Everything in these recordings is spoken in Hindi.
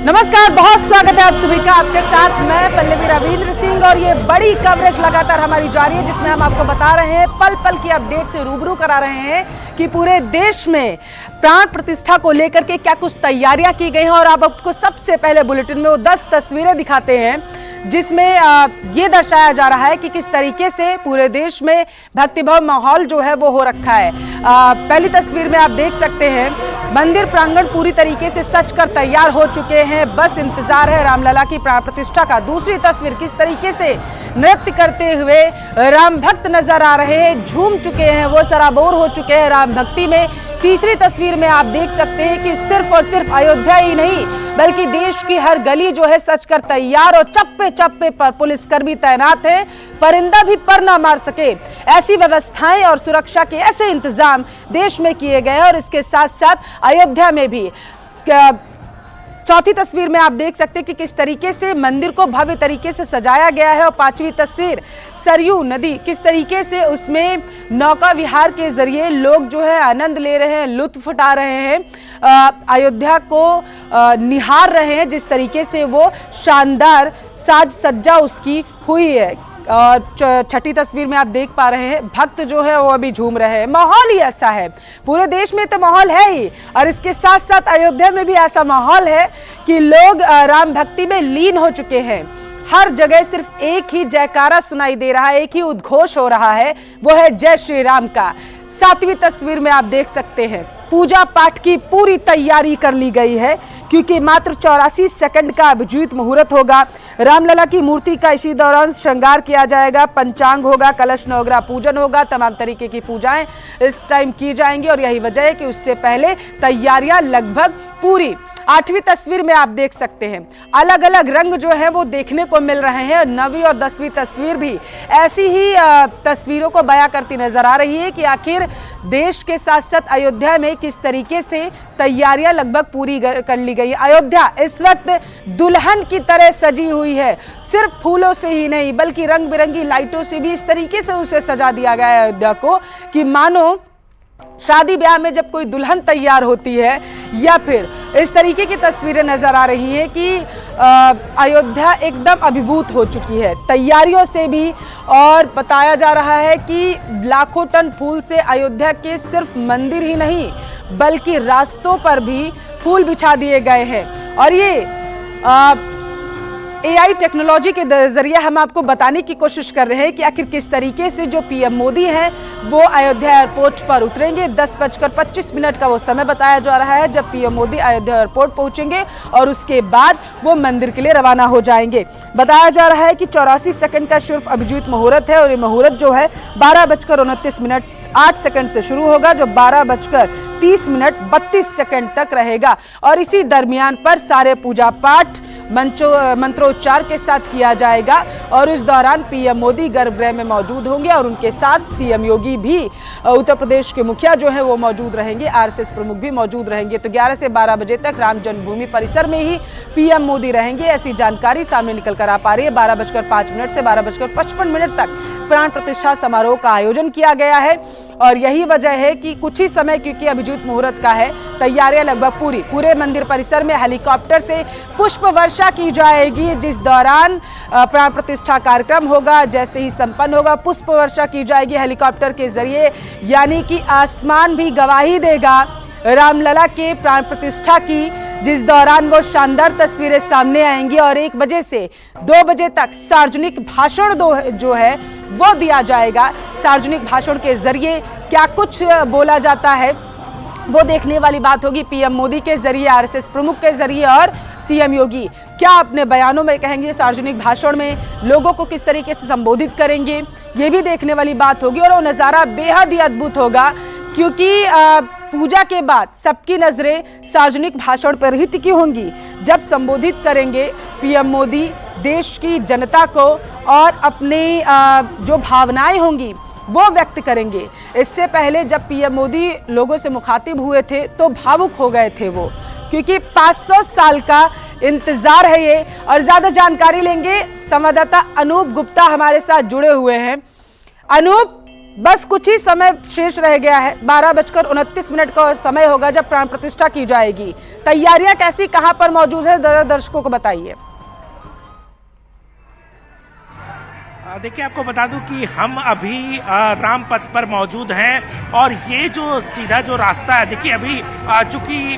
नमस्कार, बहुत स्वागत है आप सभी का। आपके साथ मैं पल्लवी रविंद्र सिंह और ये बड़ी कवरेज लगातार हमारी जारी है, जिसमें हम आपको बता रहे हैं, पल पल की अपडेट से रूबरू करा रहे हैं कि पूरे देश में प्राण प्रतिष्ठा को लेकर के क्या कुछ तैयारियां की गई हैं। और अब आपको सबसे पहले बुलेटिन में वो 10 तस्वीरें दिखाते हैं, जिसमें ये दर्शाया जा रहा है कि किस तरीके से पूरे देश में भक्तिभाव माहौल जो है वो हो रखा है। पहली तस्वीर में आप देख सकते हैं, मंदिर प्रांगण पूरी तरीके से सज कर तैयार हो चुके हैं, बस इंतजार है रामलला की प्राण प्रतिष्ठा का। दूसरी तस्वीर, किस तरीके से नृत्य करते हुए राम भक्त नजर आ रहे हैं, झूम चुके हैं, वो सराबोर हो चुके हैं राम भक्ति में। तीसरी तस्वीर में आप देख सकते हैं कि सिर्फ और सिर्फ अयोध्या ही नहीं बल्कि देश की हर गली जो है सज कर तैयार, और चप्पे चप्पे पर पुलिसकर्मी तैनात हैं, परिंदा भी पर ना मार सके ऐसी व्यवस्थाएं और सुरक्षा के ऐसे इंतजाम देश में किए गए हैं। और इसके साथ साथ अयोध्या में भी चौथी तस्वीर में आप देख सकते हैं कि किस तरीके से मंदिर को भव्य तरीके से सजाया गया है। और पांचवी तस्वीर, सरयू नदी, किस तरीके से उसमें नौका विहार के जरिए लोग जो है आनंद ले रहे हैं, लुत्फ उठा रहे हैं, अयोध्या को निहार रहे हैं, जिस तरीके से वो शानदार साज सज्जा उसकी हुई है। और छठी तस्वीर में आप देख पा रहे हैं, भक्त जो है वो अभी झूम रहे हैं। माहौल ही ऐसा है, पूरे देश में तो माहौल है ही, और इसके साथ साथ अयोध्या में भी ऐसा माहौल है कि लोग राम भक्ति में लीन हो चुके हैं। हर जगह सिर्फ एक ही जयकारा सुनाई दे रहा है, एक ही उद्घोष हो रहा है, वो है जय श्री राम का। सातवीं तस्वीर में आप देख सकते हैं, पूजा पाठ की पूरी तैयारी कर ली गई है, क्योंकि मात्र 84 सेकंड का अभिजीत मुहूर्त होगा। रामलला की मूर्ति का इसी दौरान श्रृंगार किया जाएगा, पंचांग होगा, कलश नवग्रह पूजन होगा, तमाम तरीके की पूजाएं इस टाइम की जाएंगी। और यही वजह है कि उससे पहले तैयारियां लगभग पूरी। आठवीं तस्वीर में आप देख सकते हैं, अलग अलग रंग जो है वो देखने को मिल रहे हैं। 9वीं और 10वीं तस्वीर भी ऐसी ही तस्वीरों को बयां करती नजर आ रही है कि आखिर देश के साथ साथ अयोध्या में किस तरीके से तैयारियां लगभग पूरी कर ली गई है। अयोध्या इस वक्त दुल्हन की तरह सजी हुई है, सिर्फ फूलों से ही नहीं बल्कि रंग बिरंगी लाइटों से भी इस तरीके से उसे सजा दिया गया है अयोध्या को, कि मानो शादी ब्याह में जब कोई दुल्हन तैयार होती है, या फिर इस तरीके की तस्वीरें नजर आ रही हैं कि अयोध्या एकदम अभिभूत हो चुकी है तैयारियों से भी। और बताया जा रहा है कि लाखों टन फूल से अयोध्या के सिर्फ मंदिर ही नहीं बल्कि रास्तों पर भी फूल बिछा दिए गए हैं। और ये AI टेक्नोलॉजी के जरिए हम आपको बताने की कोशिश कर रहे हैं कि आखिर किस तरीके से जो PM मोदी हैं वो अयोध्या एयरपोर्ट पर उतरेंगे। 10:25 का वो समय बताया जा रहा है जब PM मोदी अयोध्या एयरपोर्ट पहुंचेंगे, और उसके बाद वो मंदिर के लिए रवाना हो जाएंगे। बताया जा रहा है कि 84 सेकंड का सिर्फ अभिजीत मुहूर्त है, और ये मुहूर्त जो है 12:29 से शुरू होगा, जो 12:30 तक रहेगा। और इसी दरमियान पर सारे पूजा पाठ मंत्रोच्चार के साथ किया जाएगा। और इस दौरान PM मोदी गर्भगृह में मौजूद होंगे, और उनके साथ CM योगी भी, उत्तर प्रदेश के मुखिया जो है वो मौजूद रहेंगे, RSS प्रमुख भी मौजूद रहेंगे। तो 11 से 12 बजे तक राम जन्मभूमि परिसर में ही PM मोदी रहेंगे, ऐसी जानकारी सामने निकल कर आ पा रही है। 12:05 से 12:55 तक प्राण प्रतिष्ठा समारोह का आयोजन किया गया है। और यही वजह है कि कुछ ही समय, क्योंकि अभिजीत मुहूर्त का है, तैयारियां लगभग पूरी। पूरे मंदिर परिसर में हेलीकॉप्टर से पुष्प वर्षा की जाएगी, जिस दौरान प्राण प्रतिष्ठा कार्यक्रम होगा। जैसे ही संपन्न होगा, पुष्प वर्षा की जाएगी हेलीकॉप्टर के जरिए, यानी कि आसमान भी गवाही देगा रामलला के प्राण प्रतिष्ठा की, जिस दौरान वो शानदार तस्वीरें सामने आएंगी। और 1 बजे से 2 बजे तक सार्वजनिक भाषण जो है वो दिया जाएगा। सार्वजनिक भाषण के जरिए क्या कुछ बोला जाता है वो देखने वाली बात होगी। PM मोदी के जरिए, RSS प्रमुख के जरिए, और CM योगी क्या अपने बयानों में कहेंगे, सार्वजनिक भाषण में लोगों को किस तरीके से संबोधित करेंगे, ये भी देखने वाली बात होगी। और वो नज़ारा बेहद ही अद्भुत होगा, क्योंकि पूजा के बाद सबकी नजरें सार्वजनिक भाषण पर ही टिकी होंगी। जब संबोधित करेंगे PM मोदी देश की जनता को, और अपनी जो भावनाएं होंगी वो व्यक्त करेंगे। इससे पहले जब PM मोदी लोगों से मुखातिब हुए थे तो भावुक हो गए थे वो, क्योंकि 500 साल का इंतजार है ये। और ज्यादा जानकारी लेंगे, संवाददाता अनूप गुप्ता हमारे साथ जुड़े हुए हैं। अनूप, बस कुछ ही समय शेष रह गया है, 12:29 का समय होगा जब प्राण प्रतिष्ठा की जाएगी। तैयारियां कैसी, कहां पर मौजूद है, दर्शकों को बताइए। देखिए, आपको बता दूं कि हम अभी राम पथ पर मौजूद हैं और ये जो सीधा जो रास्ता है, देखिए अभी चूंकि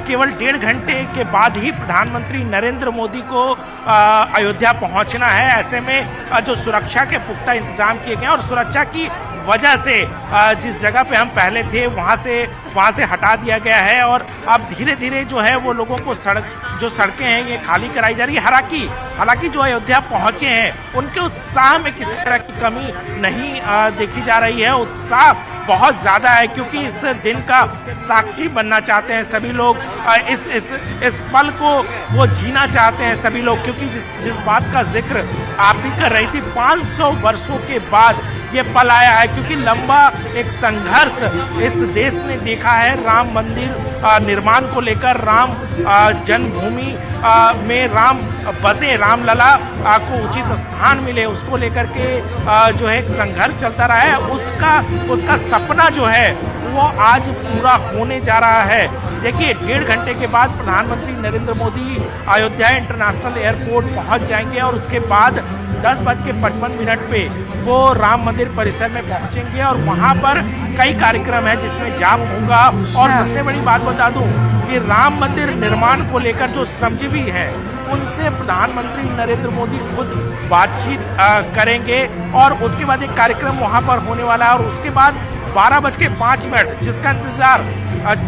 केवल 1.5 घंटे के बाद ही प्रधानमंत्री नरेंद्र मोदी को अयोध्या पहुंचना है। ऐसे में जो सुरक्षा के पुख्ता इंतजाम किए गए और सुरक्षा की वजह से जिस जगह पे हम पहले थे वहाँ से हटा दिया गया है और अब धीरे धीरे जो है वो लोगों को सड़कें हैं ये खाली कराई जा रही है। हालांकि जो अयोध्या पहुंचे हैं उनके उत्साह में किसी तरह की कमी नहीं देखी जा रही है। उत्साह बहुत ज्यादा है क्योंकि इस दिन का साक्षी बनना चाहते हैं सभी लोग। इस पल को वो जीना चाहते हैं सभी लोग, क्योंकि जिस बात का जिक्र आप भी कर रही थी, 500 वर्षों के बाद ये पल आया है, क्योंकि लंबा एक संघर्ष इस देश ने देखा है राम मंदिर निर्माण को लेकर। राम जन्मभूमि में राम बसे, रामलला को उचित स्थान मिले, उसको लेकर के जो है एक संघर्ष चलता रहा है। उसका सपना जो है वो आज पूरा होने जा रहा है। देखिए, 1.5 घंटे के बाद प्रधानमंत्री नरेंद्र मोदी अयोध्या इंटरनेशनल एयरपोर्ट पहुंच जाएंगे और उसके बाद 10:55 पे वो राम मंदिर परिसर में पहुंचेंगे और वहां पर कई कार्यक्रम है जिसमें जाप होगा। और सबसे बड़ी बात बता दूं कि राम मंदिर निर्माण को लेकर जो श्रमजीवी हैं उनसे प्रधानमंत्री नरेंद्र मोदी खुद बातचीत करेंगे और उसके बाद एक कार्यक्रम वहां पर होने वाला है। और उसके बाद 12:05 जिसका इंतजार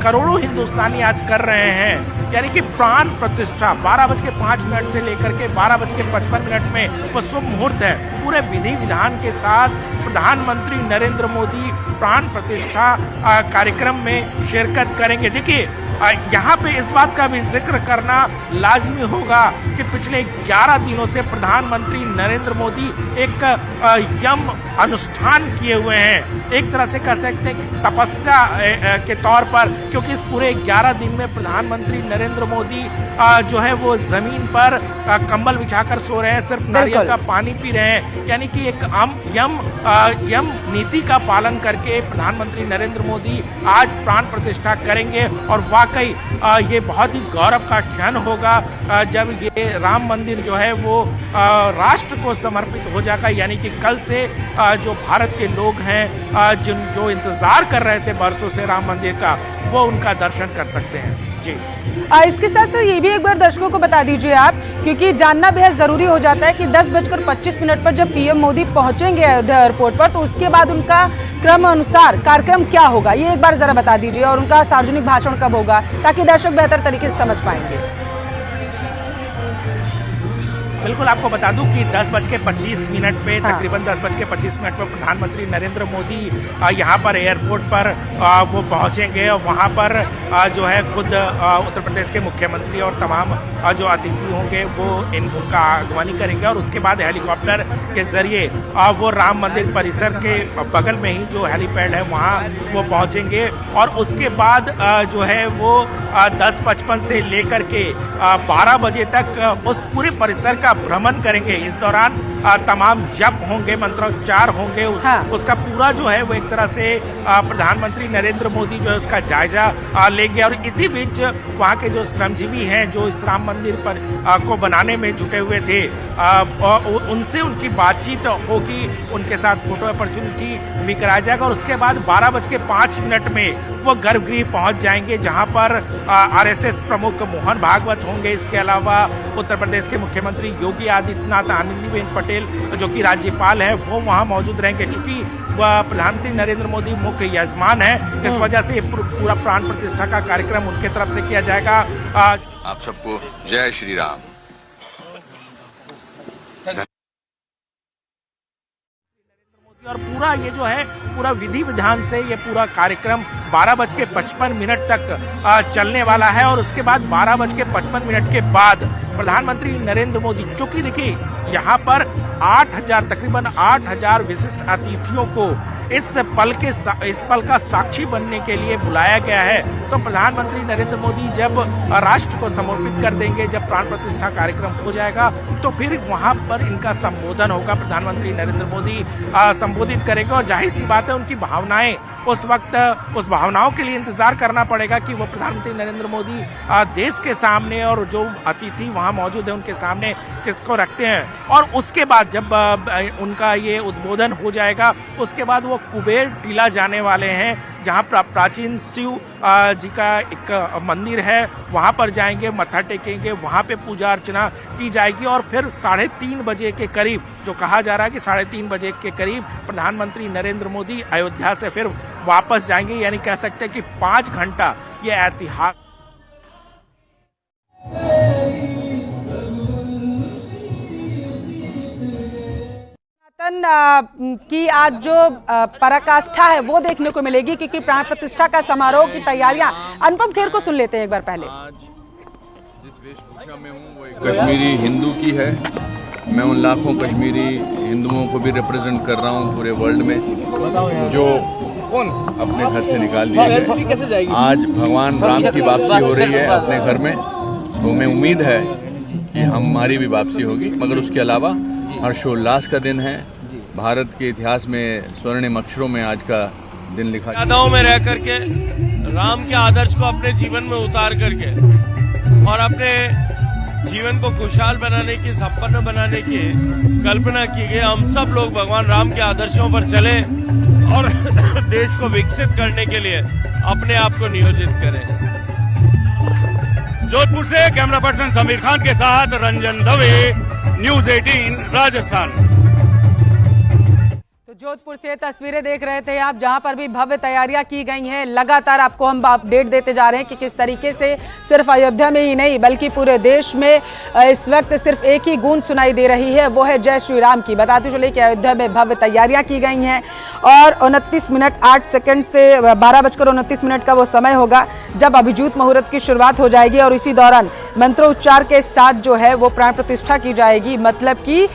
करोड़ों हिंदुस्तानी आज कर रहे हैं, यानी कि प्राण प्रतिष्ठा 12:05 से लेकर के 12:55 में वो शुभ मुहूर्त है। पूरे विधि विधान के साथ प्रधानमंत्री नरेंद्र मोदी प्राण प्रतिष्ठा कार्यक्रम में शिरकत करेंगे। देखिए, यहाँ पे इस बात का भी जिक्र करना लाजमी होगा कि पिछले 11 दिनों से प्रधानमंत्री नरेंद्र मोदी एक यम अनुष्ठान किए हुए हैं, एक तरह से कह सकते हैं कि तपस्या के तौर पर, क्योंकि इस पूरे 11 दिन में प्रधानमंत्री नरेंद्र मोदी जो है वो जमीन पर कंबल बिछाकर सो रहे हैं, सिर्फ नारियल का पानी पी रहे हैं, यानी कि एक यम नीति का पालन करके प्रधानमंत्री नरेंद्र मोदी आज प्राण प्रतिष्ठा करेंगे। और वाकई ये बहुत ही गौरव का क्षण होगा जब ये राम मंदिर जो है वो राष्ट्र को समर्पित हो जाएगा, यानी कि कल से जो भारत के लोग हैं जो इंतजार कर रहे थे बरसों से राम मंदिर का, वो उनका दर्शन कर सकते हैं। जी, इसके साथ तो ये भी एक बार दर्शकों को बता दीजिए आप, क्योंकि जानना बेहद जरूरी हो जाता है कि 10:25 पर जब पीएम मोदी पहुंचेंगे अयोध्या एयरपोर्ट पर, तो उसके बाद उनका क्रम अनुसार कार्यक्रम क्या होगा, ये एक बार जरा बता दीजिए, और उनका सार्वजनिक भाषण कब होगा, ताकि दर्शक बेहतर तरीके से समझ पाएंगे। बिल्कुल, आपको बता दूं कि 10:25 पे तकरीबन 10:25 पे प्रधानमंत्री नरेंद्र मोदी यहाँ पर एयरपोर्ट पर वो पहुँचेंगे और वहाँ पर जो है खुद उत्तर प्रदेश के मुख्यमंत्री और तमाम जो अतिथि होंगे वो उनका आगवानी करेंगे और उसके बाद हेलीकॉप्टर के जरिए वो राम मंदिर परिसर के बगल में ही जो हेलीपैड है वहाँ वो पहुँचेंगे और उसके बाद जो है वो 10:55 से लेकर के 12 बजे तक उस पूरे परिसर का भ्रमण करेंगे। इस दौरान तमाम जप होंगे, मंत्रोच्चार होंगे, उसका पूरा जो है वो एक तरह से प्रधानमंत्री नरेंद्र मोदी जो है उसका जायजा लेंगे। और इसी बीच वहाँ के जो श्रमजीवी हैं जो इस राम मंदिर पर को बनाने में जुटे हुए थे उनसे उनकी बातचीत होगी, उनके साथ फोटो अपॉर्चुनिटी भी कराया जाएगा। और उसके बाद 12:05 में वो गर्भगृह पहुंच जाएंगे जहां पर आरएसएस प्रमुख मोहन भागवत होंगे। इसके अलावा उत्तर प्रदेश के मुख्यमंत्री योगी आदित्यनाथ, आनंदीबेन पटेल जो कि राज्यपाल है वो वहां मौजूद रहेंगे। चूंकि वह प्रधानमंत्री नरेंद्र मोदी मुख्य यजमान है, इस वजह से पूरा प्राण प्रतिष्ठा का कार्यक्रम उनके तरफ से किया जाएगा। आप सबको जय श्री राम। और पूरा ये जो है पूरा विधि विधान से ये पूरा कार्यक्रम 12:55 तक चलने वाला है। और उसके बाद 12:55 के बाद प्रधानमंत्री नरेंद्र मोदी, चूंकि देखिए यहाँ पर 8,000 तकरीबन 8,000 विशिष्ट अतिथियों को इस पल का साक्षी बनने के लिए बुलाया गया है। तो प्रधानमंत्री नरेंद्र मोदी जब राष्ट्र को समर्पित कर देंगे, जब प्राण प्रतिष्ठा कार्यक्रम हो जाएगा, तो फिर वहां पर इनका संबोधन होगा। प्रधानमंत्री नरेंद्र मोदी संबोधित करेंगे और जाहिर सी बात है उनकी भावनाएं उस वक्त, उस भावनाओं के लिए इंतजार करना पड़ेगा कि वो प्रधानमंत्री नरेंद्र मोदी देश के सामने और जो अतिथि वहां मौजूद है उनके सामने किसको रखते हैं। और उसके बाद जब उनका ये उद्बोधन हो जाएगा, उसके बाद वो कुबेर टीला जाने वाले हैं, जहां प्राचीन शिव जी का एक मंदिर है, वहां पर जाएंगे, मत्था टेकेंगे, वहां पे पूजा अर्चना की जाएगी और फिर 3:30 बजे के करीब, जो कहा जा रहा है कि 3:30 बजे के करीब प्रधानमंत्री नरेंद्र मोदी अयोध्या से फिर वापस जाएंगे। यानी कह सकते हैं कि 5 घंटा ये ऐतिहासिक की आज जो पराकाष्ठा है वो देखने को मिलेगी, क्योंकि प्राण प्रतिष्ठा का समारोह की तैयारियां। अनुपम खेर को सुन लेते हैं एक बार पहले। आज जिस वेशभूषा में हूँ वो एक कश्मीरी हिंदू की है। मैं उन लाखों कश्मीरी हिंदुओं को भी रिप्रेजेंट कर रहा हूँ पूरे वर्ल्ड में, जो अपने घर से निकाल दिए गए। आज भगवान राम की वापसी हो रही है अपने घर में, तो हमें उम्मीद है कि हमारी भी वापसी होगी। मगर उसके अलावा हर्षोल्लास का दिन है। भारत के इतिहास में स्वर्णिम अक्षरों में आज का दिन लिखा। यादों में रह करके राम के आदर्श को अपने जीवन में उतार करके और अपने जीवन को खुशहाल बनाने की, संपन्न बनाने की कल्पना की गई। हम सब लोग भगवान राम के आदर्शों पर चले और देश को विकसित करने के लिए अपने आप को नियोजित करें। जोधपुर से कैमरा पर्सन समीर खान के साथ रंजन दवे, न्यूज़ 18 राजस्थान। तो जोधपुर से तस्वीरें देख रहे थे आप, जहां पर भी भव्य तैयारियां की गई हैं। लगातार आपको हम अपडेट देते जा रहे हैं कि किस तरीके से सिर्फ अयोध्या में ही नहीं बल्कि पूरे देश में इस वक्त सिर्फ एक ही गूंज सुनाई दे रही है, वो है जय श्री राम की। बताते चले कि अयोध्या में भव्य तैयारियां की गई हैं और 29:08 से 12:29 का वो समय होगा जब अभिजीत मुहूर्त की शुरुआत हो जाएगी और इसी दौरान मंत्रोच्चार के साथ जो है वो प्राण प्रतिष्ठा की जाएगी। मतलब कि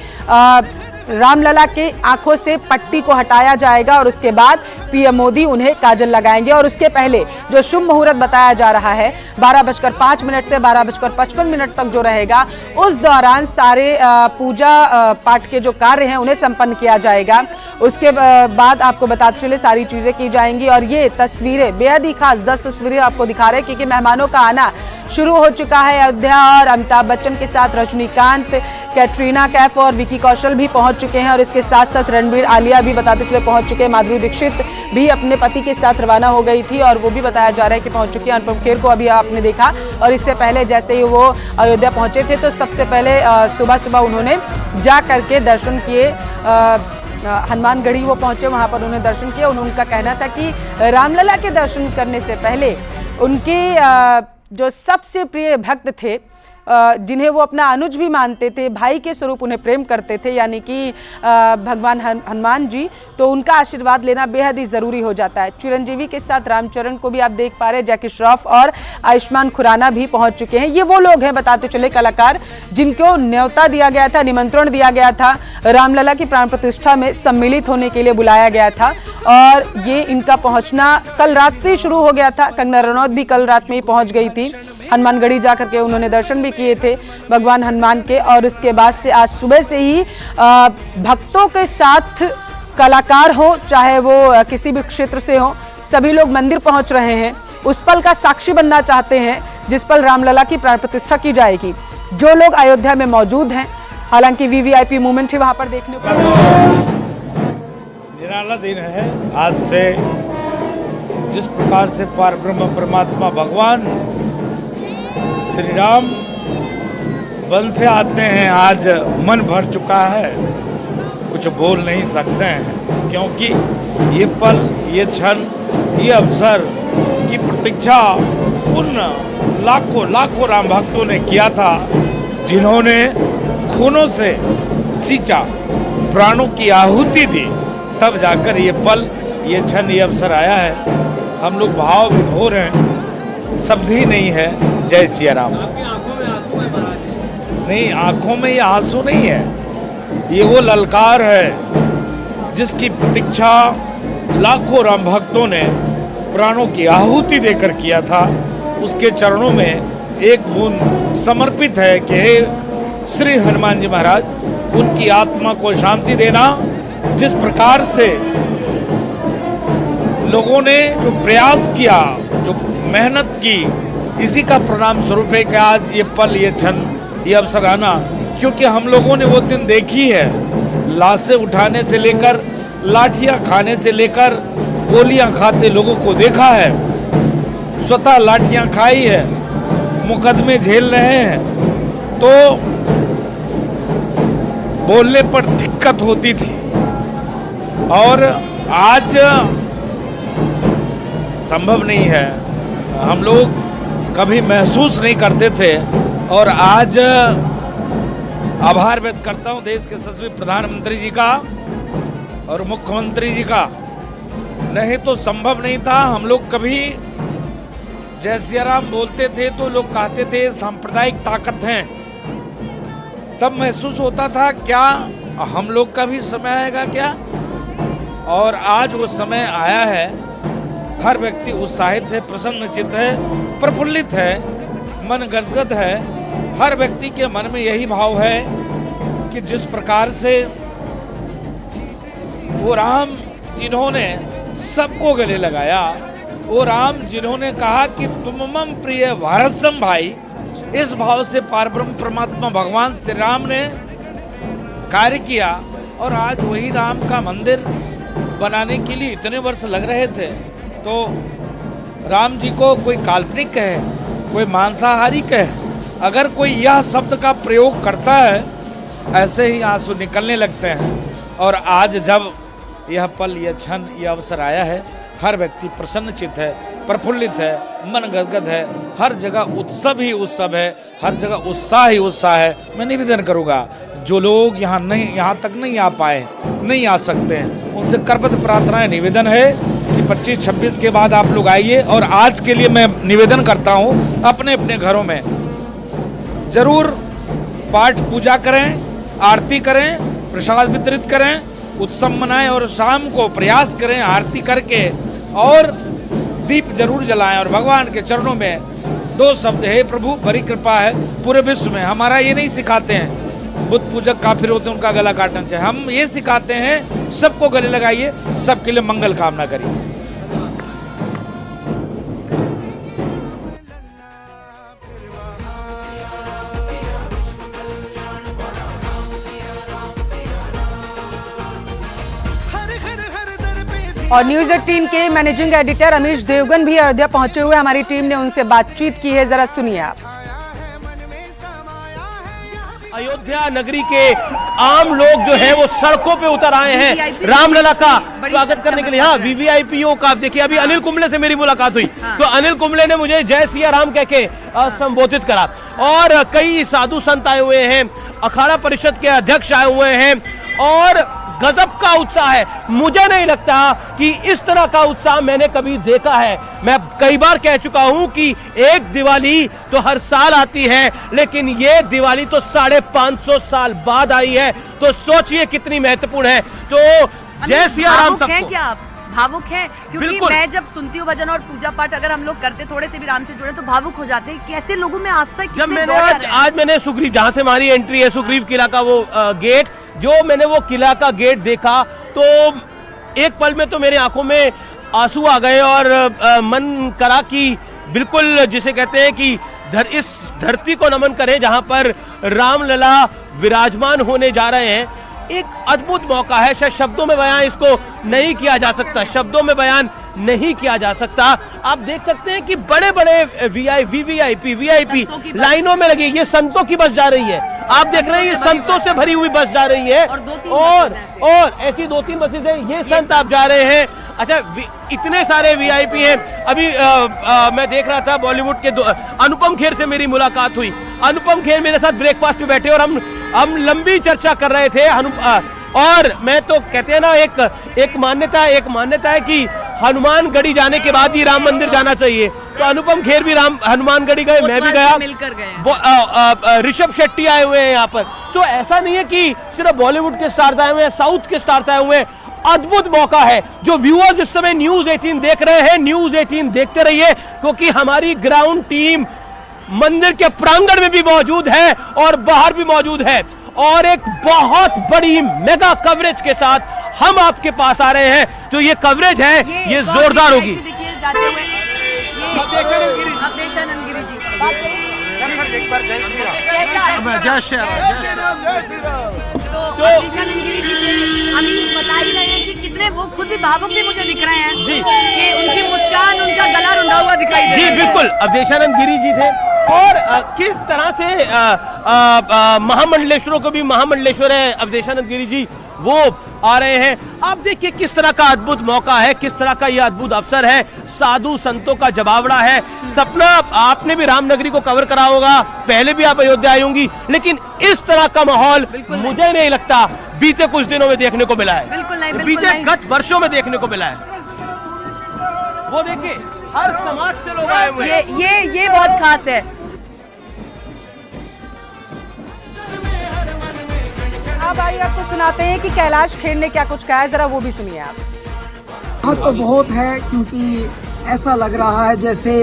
रामलला के आंखों से पट्टी को हटाया जाएगा और उसके बाद पीएम मोदी उन्हें काजल लगाएंगे। और उसके पहले जो शुभ मुहूर्त बताया जा रहा है 12:05 से 12:55 तक जो रहेगा, उस दौरान सारे पूजा पाठ के जो कार्य हैं उन्हें संपन्न किया जाएगा। उसके बाद आपको बताते चले सारी चीजें की जाएंगी। और ये तस्वीरें बेहद ही खास 10 तस्वीरें आपको दिखा रहे हैं, क्योंकि मेहमानों का आना शुरू हो चुका है अयोध्या। और अमिताभ बच्चन के साथ रजनीकांत, कैटरीना कैफ और विकी कौशल भी पहुंच चुके हैं। और इसके साथ साथ रणबीर, आलिया भी बताते चले पहुंच चुके हैं। माधुरी दीक्षित भी अपने पति के साथ रवाना हो गई थी और वो भी बताया जा रहा है कि पहुंच चुकी है। अनुपम खेर को अभी आपने देखा और इससे पहले जैसे ही वो अयोध्या पहुंचे थे तो सबसे पहले सुबह सुबह उन्होंने जा करके दर्शन किए। हनुमानगढ़ी वो पहुंचे, वहां पर उन्होंने दर्शन किया। उनका कहना था कि रामलला के दर्शन करने से पहले उनके जो सबसे प्रिय भक्त थे, जिन्हें वो अपना अनुज भी मानते थे, भाई के स्वरूप उन्हें प्रेम करते थे, यानी कि भगवान हनुमान जी, तो उनका आशीर्वाद लेना बेहद ही ज़रूरी हो जाता है। चिरंजीवी के साथ रामचरण को भी आप देख पा रहे हैं, जैकी श्रॉफ और आयुष्मान खुराना भी पहुंच चुके हैं। ये वो लोग हैं, बताते चले, कलाकार जिनको न्योता दिया गया था, निमंत्रण दिया गया था, रामलला की प्राण प्रतिष्ठा में सम्मिलित होने के लिए बुलाया गया था। और ये इनका पहुंचना कल रात से ही शुरू हो गया था। कंगना रनौत भी कल रात में ही पहुंच गई थी। हनुमानगढ़ी जा करके उन्होंने दर्शन भी किए थे भगवान हनुमान के। और उसके बाद से आज सुबह से ही भक्तों के साथ कलाकार हो, चाहे वो किसी भी क्षेत्र से हो, सभी लोग मंदिर पहुंच रहे हैं। उस पल का साक्षी बनना चाहते हैं जिस पल रामलला की प्राण प्रतिष्ठा की जाएगी। जो लोग अयोध्या में मौजूद हैं, हालांकि वीवीआईपी मूवमेंट ही वहां पर देखने को। निराला दिन है आज से। जिस प्रकार से परब्रह्म परमात्मा भगवान श्री राम वन से आते हैं, आज मन भर चुका है, कुछ बोल नहीं सकते हैं, क्योंकि ये पल, ये क्षण, ये अवसर की प्रतीक्षा उन लाखों लाखों राम भक्तों ने किया था, जिन्होंने खूनों से सींचा, प्राणों की आहुति दी, तब जाकर ये पल, ये क्षण, ये अवसर आया है। हम लोग भाव विभोर हैं, शब्द ही नहीं है। जय सिया राम। नहीं, आंखों में ये आंसू नहीं है, ये वो ललकार है जिसकी प्रतीक्षा लाखों राम भक्तों ने प्राणों की आहुति देकर किया था, उसके चरणों में एक बूंद समर्पित है कि हे श्री हनुमान जी महाराज, उनकी आत्मा को शांति देना। जिस प्रकार से लोगों ने जो प्रयास किया, जो मेहनत की, इसी का परिणाम स्वरूप है कि आज ये पल, ये क्षण, ये अवसर आना। क्योंकि हम लोगों ने वो दिन देखी है, लाशें उठाने से लेकर, लाठियां खाने से लेकर, गोलियां खाते लोगों को देखा है, स्वतः लाठियां खाई है, मुकदमे झेल रहे हैं, तो बोलने पर दिक्कत होती थी। और आज संभव नहीं है, हम लोग कभी महसूस नहीं करते थे। और आज आभार व्यक्त करता हूं देश के यशस्वी प्रधानमंत्री जी का और मुख्यमंत्री जी का। नहीं तो संभव नहीं था। हम लोग कभी जय सिया राम बोलते थे तो लोग कहते थे सांप्रदायिक ताकत हैं, तब महसूस होता था क्या हम लोग का भी समय आएगा क्या। और आज वो समय आया है। हर व्यक्ति उत्साहित है, प्रसन्नचित्त है, प्रफुल्लित है, मन गदगद है। हर व्यक्ति के मन में यही भाव है कि जिस प्रकार से वो राम जिन्होंने सबको गले लगाया, वो राम जिन्होंने कहा कि तुम मम प्रिय भारतसम भाई, इस भाव से पारब्रह्म परमात्मा भगवान श्री राम ने कार्य किया। और आज वही राम का मंदिर बनाने के लिए इतने वर्ष लग रहे थे। तो राम जी को कोई काल्पनिक कहे, कोई मांसाहारी कहे, अगर कोई यह शब्द का प्रयोग करता है, ऐसे ही आंसू निकलने लगते हैं। और आज जब यह पल, यह क्षण, यह अवसर आया है, हर व्यक्ति प्रसन्नचित्त है, प्रफुल्लित है, मन गदगद है। हर जगह उत्सव ही उत्सव है, हर जगह उत्साह ही उत्साह है। मैं निवेदन करूंगा, जो लोग यहाँ तक नहीं आ पाए, नहीं आ सकते हैं, उनसे करबद्ध प्रार्थना है, निवेदन है कि 25-26 के बाद आप लोग आइए। और आज के लिए मैं निवेदन करता हूँ, अपने अपने घरों में जरूर पाठ पूजा करें, आरती करें, प्रसाद वितरित करें, उत्सव मनाएं। और शाम को प्रयास करें आरती करके और दीप जरूर जलाएं। और भगवान के चरणों में 2 शब्द, हे प्रभु बड़ी कृपा है पूरे विश्व में। हमारा ये नहीं सिखाते हैं बुद्ध पूजक काफिर होते हैं उनका गला काटना चाहिए, हम ये सिखाते हैं सबको गले लगाइए, सबके लिए मंगल कामना करिए। और न्यूज 18 के मैनेजिंग एडिटर अमीश देवगन भी अयोध्या पहुंचे हुए, हमारी टीम ने उनसे बातचीत की है, जरा सुनिए आप। अयोध्या नगरी के आम लोग जो हैं वो सड़कों पे उतर आए हैं रामलला का स्वागत करने के लिए। हाँ, वीवीआईपीओ का देखिए, अभी अनिल कुंबले से मेरी मुलाकात हुई, तो अनिल कुंबले ने मुझे जय सिया राम कह के संबोधित करा। और कई साधु संत आए हुए हैं, अखाड़ा परिषद के अध्यक्ष आए हुए हैं और गजब का उत्साह है। मुझे नहीं लगता कि इस तरह का उत्साह मैंने कभी देखा है। मैं कई बार कह चुका हूं कि एक दिवाली तो हर साल आती है, लेकिन ये दिवाली तो 550 साल बाद आई है। तो सोचिए कितनी महत्वपूर्ण है। तो जय सिया राम सबको। क्या आप भावुक हैं? क्योंकि मैं जब सुनती हूँ भजन और पूजा पाठ अगर हम लोग करते, थोड़े से भी राम से जुड़े, तो भावुक हो जाते हैं। कैसे लोगों में आस्था, जब मैंने आज मैंने सुग्रीव, जहाँ से हमारी एंट्री है, सुग्रीव किला का वो गेट, जो मैंने वो किला का गेट देखा तो एक पल में तो मेरे आंखों में आंसू आ गए और मन करा कि बिल्कुल जिसे कहते हैं कि इस धरती को नमन करें जहां पर रामलला विराजमान होने जा रहे हैं। एक अद्भुत मौका है, शायद शब्दों में बयान इसको नहीं किया जा सकता, शब्दों में बयान नहीं किया जा सकता। आप देख सकते हैं कि बड़े बड़े वीवीआईपी लाइनों में लगी, ये संतों की बस जा रही है। आप देख रहे हैं ये संतों से भरी हुई बस जा रही है और ऐसी 2-3 बसें हैं, ये संत आप जा रहे हैं। अच्छा, इतने सारे वीआईपी हैं। अभी मैं देख रहा था बॉलीवुड के अनुपम खेर से मेरी मुलाकात हुई। अनुपम खेर मेरे साथ ब्रेकफास्ट पे बैठे और हम लंबी चर्चा कर रहे थे। और मैं तो कहते हैं ना, एक मान्यता है कि हनुमानगढ़ी जाने के बाद ही राम मंदिर जाना चाहिए। तो अनुपम खेर भी हनुमानगढ़ी गए, मैं भी गया, मिलकर गए। ऋषभ शेट्टी आए हुए हैं यहाँ पर। तो ऐसा नहीं है कि सिर्फ बॉलीवुड के स्टार्स आए हुए हैं, साउथ के स्टार्स आए हुए हैं। अद्भुत मौका है। जो व्यूअर्स इस समय न्यूज 18 देख रहे हैं, न्यूज 18 देखते रहिए, क्योंकि हमारी ग्राउंड टीम मंदिर के प्रांगण में भी मौजूद है और बाहर भी मौजूद है, और एक बहुत बड़ी मेगा कवरेज के साथ हम आपके पास आ रहे हैं। जो ये कवरेज है ये जोरदार होगी। देखिए जाते हुए अवधेशानंद गिरी जी, बात करें तो अवधेशानंद गिरी जी से हम ही बता ही रहे हैं कि कितने वो खुद भी भावुक भी मुझे दिख रहे हैं जी, कि उनकी मुस्कान, उनका गला रुंधा हुआ दिखाई दे जी रहा है। बिल्कुल, अवधेशानंद गिरी जी थे। और किस तरह से महामंडलेश्वरों को भी महामंडलेश्वर है अवधेशानंद गिरी जी, वो आ रहे हैं। आप देखिए किस तरह का अद्भुत मौका है, किस तरह का यह अद्भुत अवसर है, साधु संतों का जमावड़ा है। सपना, आपने भी रामनगरी को कवर करा होगा, पहले भी आप अयोध्या आई होंगी, लेकिन इस तरह का माहौल मुझे नहीं लगता बीते कुछ दिनों में देखने को मिला है। बिल्कुल नहीं, बीते गत वर्षों में देखने को मिला है। वो देखिए हर समाज से लोग आए हुए हैं। ये बहुत खास है। अब आइए आपको सुनाते हैं कि कैलाश खेर ने क्या कुछ कहा है, जरा वो भी सुनिए आप। तो बहुत है, क्योंकि ऐसा लग रहा है जैसे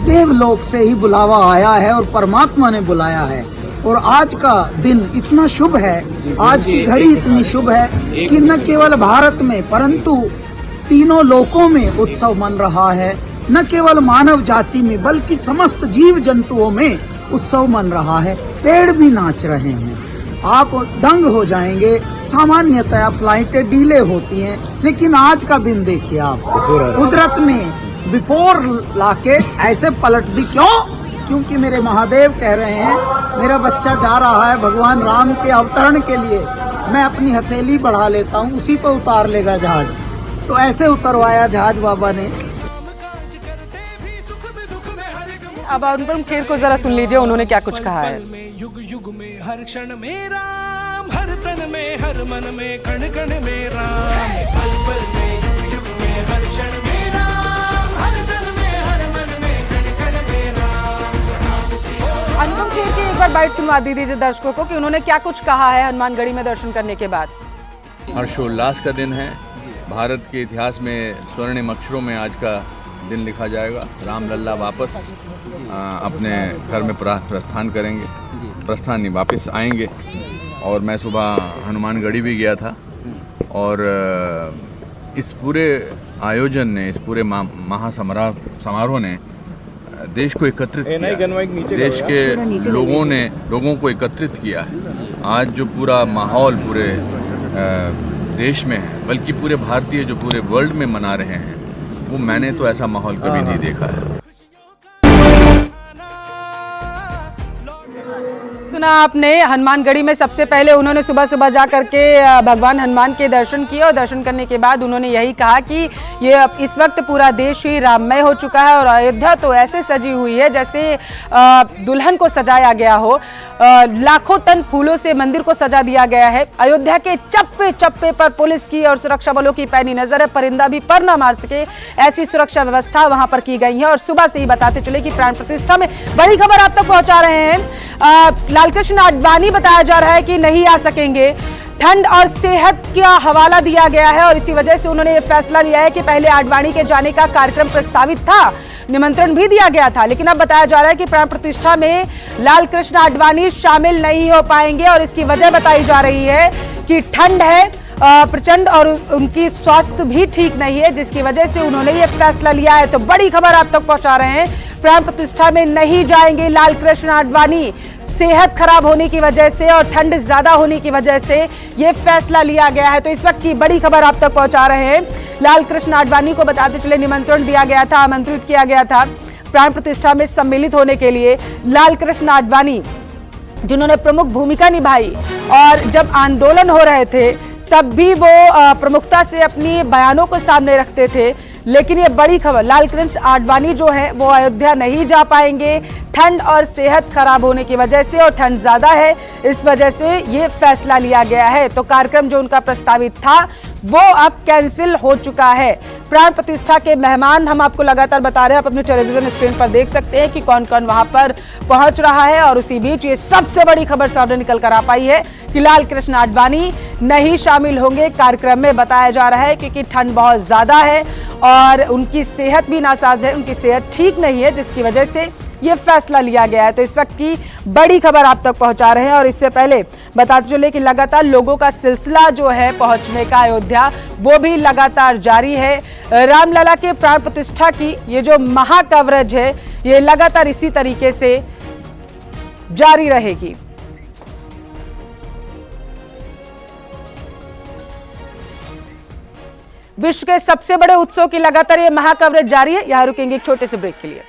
देवलोक से ही बुलावा आया है और परमात्मा ने बुलाया है। और आज का दिन इतना शुभ है, आज की घड़ी इतनी शुभ है कि न केवल भारत में परंतु तीनों लोकों में उत्सव मन रहा है। न केवल मानव जाति में बल्कि समस्त जीव जंतुओं में उत्सव मन रहा है। पेड़ भी नाच रहे हैं, आप दंग हो जाएंगे। सामान्यतः फ्लाइटें डीले होती हैं, लेकिन आज का दिन देखिए आप, कुदरत में बिफोर लाके ऐसे पलट दी। क्यों? क्योंकि मेरे महादेव कह रहे हैं मेरा बच्चा जा रहा है भगवान राम के अवतरण के लिए, मैं अपनी हथेली बढ़ा लेता हूँ, उसी पर उतार लेगा जहाज। तो ऐसे उतरवाया जहाज बाबा ने। अब अनुपम खेर को जरा सुन लीजिए, उन्होंने क्या कुछ कहा है। युग युग में हर क्षण में राम, हर तन में हर मन में कण कण में राम, पल पल में युग युग में हर क्षण में राम, हर तन में हर मन में कण कण में राम। अनुपम खेर की एक बार बाइट सुनवा दीजिए दर्शकों को कि उन्होंने क्या कुछ कहा है हनुमानगढ़ी में दर्शन करने के बाद। हर्षोल्लास का दिन है, भारत के इतिहास में स्वर्णिम अक्षरों में आज का दिन लिखा जाएगा। राम लल्ला वापस अपने घर में प्रस्थान करेंगे, प्रस्थान नहीं वापस आएंगे। और मैं सुबह हनुमानगढ़ी भी गया था, और इस पूरे आयोजन ने, इस पूरे समारोह ने देश को एकत्रित किया, देश के लोगों को एकत्रित किया है। आज जो पूरा माहौल पूरे देश में है, बल्कि पूरे भारतीय जो पूरे वर्ल्ड में मना रहे हैं, वो मैंने तो ऐसा माहौल कभी नहीं देखा है। सुना आपने, हनुमानगढ़ी में सबसे पहले उन्होंने सुबह सुबह जा करके भगवान हनुमान के दर्शन किए, और दर्शन करने के बाद उन्होंने यही कहा कि ये इस वक्त पूरा देश ही राममय हो चुका है, और अयोध्या तो ऐसे सजी हुई है जैसे दुल्हन को सजाया गया हो। लाखों टन फूलों से मंदिर को सजा दिया गया है। अयोध्या के चप्पे चप्पे पर पुलिस की और सुरक्षा बलों की पैनी नजर है, परिंदा भी पर न मार सके ऐसी सुरक्षा व्यवस्था वहां पर की गई है। और सुबह से ही बताते चले कि प्राण प्रतिष्ठा में बड़ी खबर आप तक पहुंचा रहे हैं। लालकृष्ण आडवाणी बताया जा रहा है कि नहीं आ सकेंगे। ठंड और सेहत का हवाला दिया गया है, और इसी वजह से उन्होंने ये फैसला लिया है कि पहले आडवाणी के जाने का कार्यक्रम प्रस्तावित था, निमंत्रण भी दिया गया था, लेकिन अब बताया जा रहा है कि प्राण प्रतिष्ठा में लालकृष्ण आडवाणी शामिल नहीं हो पाएंगे। और इसकी वजह बताई जा रही है कि ठंड है प्रचंड, और उनकी स्वास्थ्य भी ठीक नहीं है, जिसकी वजह से उन्होंने ये फैसला लिया है। तो बड़ी खबर आप तक पहुंचा रहे हैं, प्राण प्रतिष्ठा में नहीं जाएंगे लालकृष्ण आडवाणी। सेहत खराब होने की वजह से और ठंड ज्यादा होने की वजह से ये फैसला लिया गया है। तो इस वक्त की बड़ी खबर आप तक पहुंचा रहे हैं। लालकृष्ण आडवाणी को बताते चले निमंत्रण दिया गया था, आमंत्रित किया गया था प्राण प्रतिष्ठा में सम्मिलित होने के लिए। लालकृष्ण आडवाणी जिन्होंने प्रमुख भूमिका निभाई, और जब आंदोलन हो रहे थे तब भी वो प्रमुखता से अपनी बयानों को सामने रखते थे। लेकिन ये बड़ी खबर, लालकृष्ण आडवाणी जो है वो अयोध्या नहीं जा पाएंगे, ठंड और सेहत खराब होने की वजह से, और ठंड ज्यादा है, इस वजह से ये फैसला लिया गया है। तो कार्यक्रम जो उनका प्रस्तावित था वो अब कैंसिल हो चुका है। प्राण प्रतिष्ठा के मेहमान हम आपको लगातार बता रहे हैं, आप अपने टेलीविजन स्क्रीन पर देख सकते हैं कि कौन कौन वहां पर पहुंच रहा है। और उसी बीच ये सबसे बड़ी खबर सामने निकल कर आ पाई है कि लाल कृष्ण आडवाणी नहीं शामिल होंगे कार्यक्रम में, बताया जा रहा है, क्योंकि ठंड बहुत ज्यादा है और उनकी सेहत भी नासाज है, उनकी सेहत ठीक नहीं है, जिसकी वजह से ये फैसला लिया गया है। तो इस वक्त की बड़ी खबर आप तक पहुंचा रहे हैं। और इससे पहले बताते चले कि लगातार लोगों का सिलसिला जो है पहुंचने का अयोध्या, वो भी लगातार जारी है। रामलला के प्राण प्रतिष्ठा की ये जो महा कवरेज है, ये लगातार इसी तरीके से जारी रहेगी। विश्व के सबसे बड़े उत्सव की लगातार ये महा कवरेज जारी है। यहां रुकेंगे एक छोटे से ब्रेक के लिए।